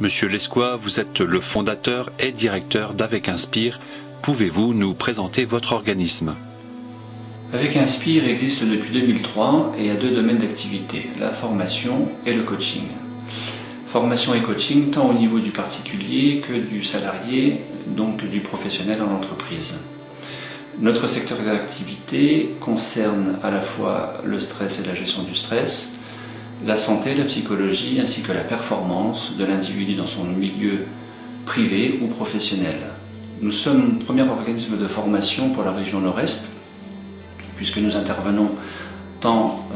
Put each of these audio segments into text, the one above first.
Monsieur Lescois, vous êtes le fondateur et directeur d'Avec Inspire. Pouvez-vous nous présenter votre organisme ? Avec Inspire existe depuis 2003 et a deux domaines d'activité, la formation et le coaching. Formation et coaching tant au niveau du particulier que du salarié, donc du professionnel en entreprise. Notre secteur d'activité concerne à la fois le stress et la gestion du stress, la santé, la psychologie ainsi que la performance de l'individu dans son milieu privé ou professionnel. Nous sommes le premier organisme de formation pour la région Nord-Est, puisque nous intervenons tant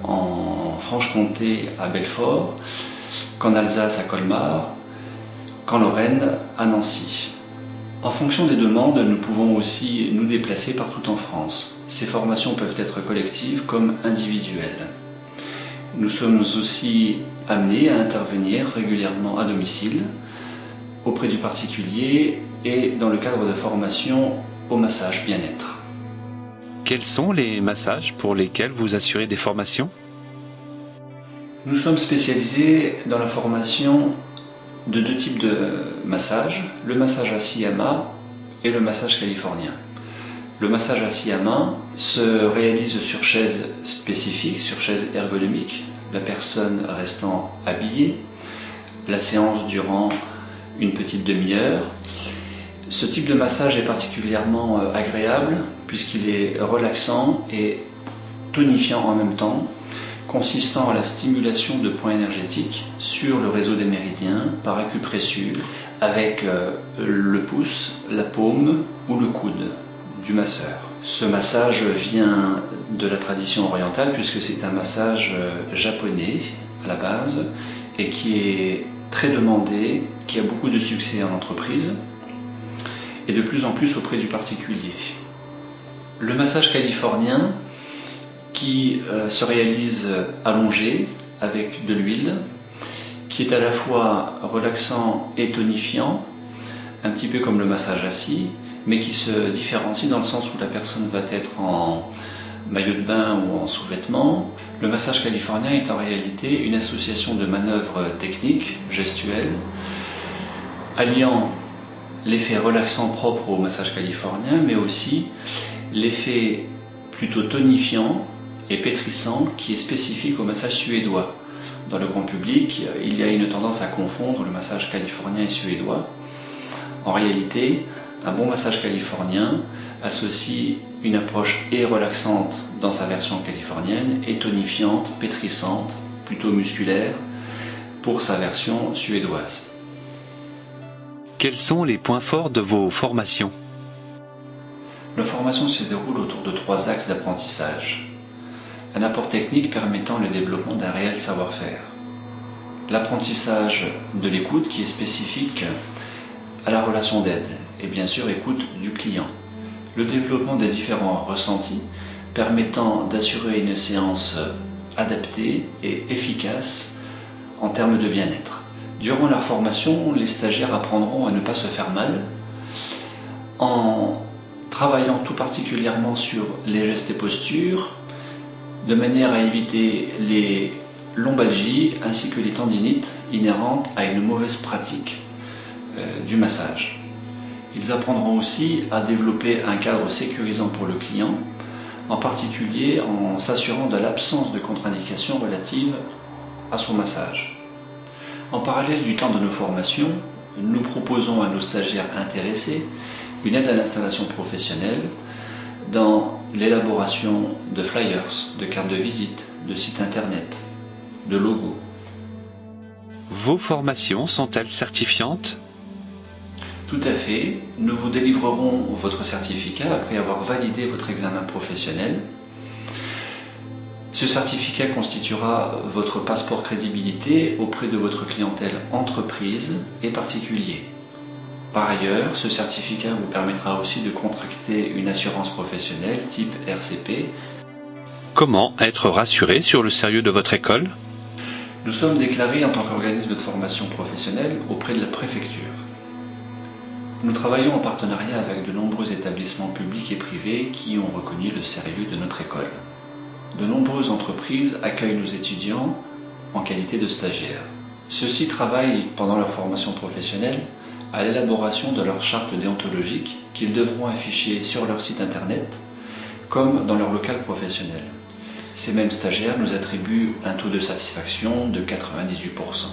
en Franche-Comté à Belfort, qu'en Alsace à Colmar, qu'en Lorraine à Nancy. En fonction des demandes, nous pouvons aussi nous déplacer partout en France. Ces formations peuvent être collectives comme individuelles. Nous sommes aussi amenés à intervenir régulièrement à domicile, auprès du particulier et dans le cadre de formation au massage bien-être. Quels sont les massages pour lesquels vous assurez des formations ? Nous sommes spécialisés dans la formation de deux types de massages, le massage assis à main et le massage californien. Le massage assis à main se réalise sur chaise spécifique, sur chaise ergonomique, la personne restant habillée, la séance durant une petite demi-heure. Ce type de massage est particulièrement agréable puisqu'il est relaxant et tonifiant en même temps, consistant à la stimulation de points énergétiques sur le réseau des méridiens par acupressure avec le pouce, la paume ou le coude du masseur. Ce massage vient de la tradition orientale puisque c'est un massage japonais à la base et qui est très demandé, qui a beaucoup de succès en entreprise et de plus en plus auprès du particulier. Le massage californien qui se réalise allongé avec de l'huile, qui est à la fois relaxant et tonifiant, un petit peu comme le massage assis, mais qui se différencie dans le sens où la personne va être en maillot de bain ou en sous-vêtements. Le massage californien est en réalité une association de manœuvres techniques, gestuelles, alliant l'effet relaxant propre au massage californien, mais aussi l'effet plutôt tonifiant et pétrissant qui est spécifique au massage suédois. Dans le grand public, il y a une tendance à confondre le massage californien et suédois. En réalité, un bon massage californien associe une approche et relaxante dans sa version californienne et tonifiante, pétrissante, plutôt musculaire pour sa version suédoise. Quels sont les points forts de vos formations ? La formation se déroule autour de 3 axes d'apprentissage. Un apport technique permettant le développement d'un réel savoir-faire. L'apprentissage de l'écoute qui est spécifique à la relation d'aide et bien sûr écoute du client. Le développement des différents ressentis permettant d'assurer une séance adaptée et efficace en termes de bien-être. Durant leur formation, les stagiaires apprendront à ne pas se faire mal en travaillant tout particulièrement sur les gestes et postures, de manière à éviter les lombalgies ainsi que les tendinites inhérentes à une mauvaise pratique du massage. Ils apprendront aussi à développer un cadre sécurisant pour le client, en particulier en s'assurant de l'absence de contre-indications relatives à son massage. En parallèle du temps de nos formations, nous proposons à nos stagiaires intéressés une aide à l'installation professionnelle dans l'élaboration de flyers, de cartes de visite, de sites internet, de logos. Vos formations sont-elles certifiantes ? Tout à fait. Nous vous délivrerons votre certificat après avoir validé votre examen professionnel. Ce certificat constituera votre passeport crédibilité auprès de votre clientèle entreprise et particulier. Par ailleurs, ce certificat vous permettra aussi de contracter une assurance professionnelle type RCP. Comment être rassuré sur le sérieux de votre école ? Nous sommes déclarés en tant qu'organisme de formation professionnelle auprès de la préfecture. Nous travaillons en partenariat avec de nombreux établissements publics et privés qui ont reconnu le sérieux de notre école. De nombreuses entreprises accueillent nos étudiants en qualité de stagiaires. Ceux-ci travaillent pendant leur formation professionnelle à l'élaboration de leur charte déontologique qu'ils devront afficher sur leur site internet comme dans leur local professionnel. Ces mêmes stagiaires nous attribuent un taux de satisfaction de 98%.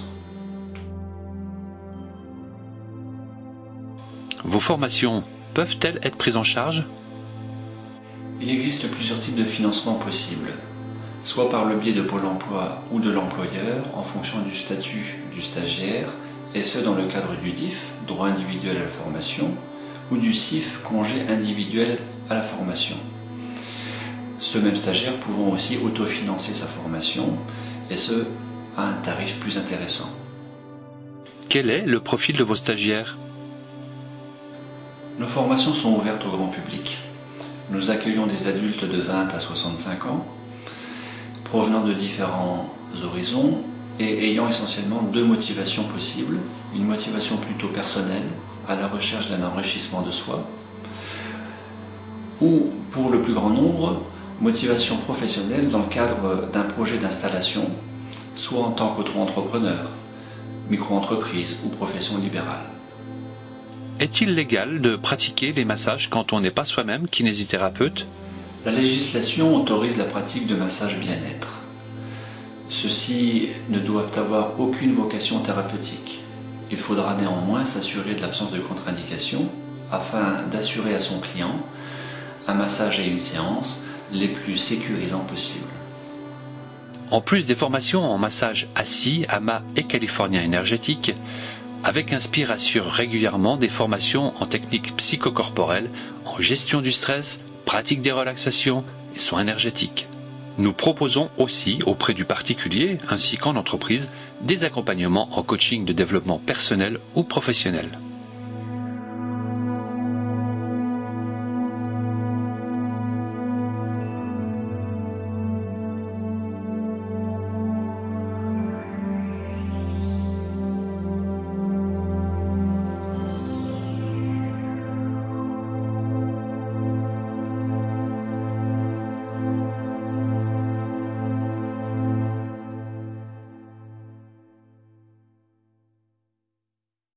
Vos formations peuvent-elles être prises en charge? Il existe plusieurs types de financement possibles, soit par le biais de Pôle emploi ou de l'employeur en fonction du statut du stagiaire, et ce dans le cadre du DIF, droit individuel à la formation, ou du CIF, congé individuel à la formation. Ce même stagiaire pouvant aussi autofinancer sa formation, et ce à un tarif plus intéressant. Quel est le profil de vos stagiaires? Nos formations sont ouvertes au grand public. Nous accueillons des adultes de 20 à 65 ans, provenant de différents horizons et ayant essentiellement deux motivations possibles. Une motivation plutôt personnelle, à la recherche d'un enrichissement de soi, ou pour le plus grand nombre, motivation professionnelle dans le cadre d'un projet d'installation, soit en tant qu'auto-entrepreneur, micro-entreprise ou profession libérale. Est-il légal de pratiquer les massages quand on n'est pas soi-même kinésithérapeute? La législation autorise la pratique de massages bien-être. Ceux-ci ne doivent avoir aucune vocation thérapeutique. Il faudra néanmoins s'assurer de l'absence de contre-indication afin d'assurer à son client un massage et une séance les plus sécurisants possibles. En plus des formations en massage assis, AMA et californien énergétique, Avec Inspire assure régulièrement des formations en techniques psychocorporelles, en gestion du stress, pratique des relaxations et soins énergétiques. Nous proposons aussi auprès du particulier ainsi qu'en entreprise des accompagnements en coaching de développement personnel ou professionnel.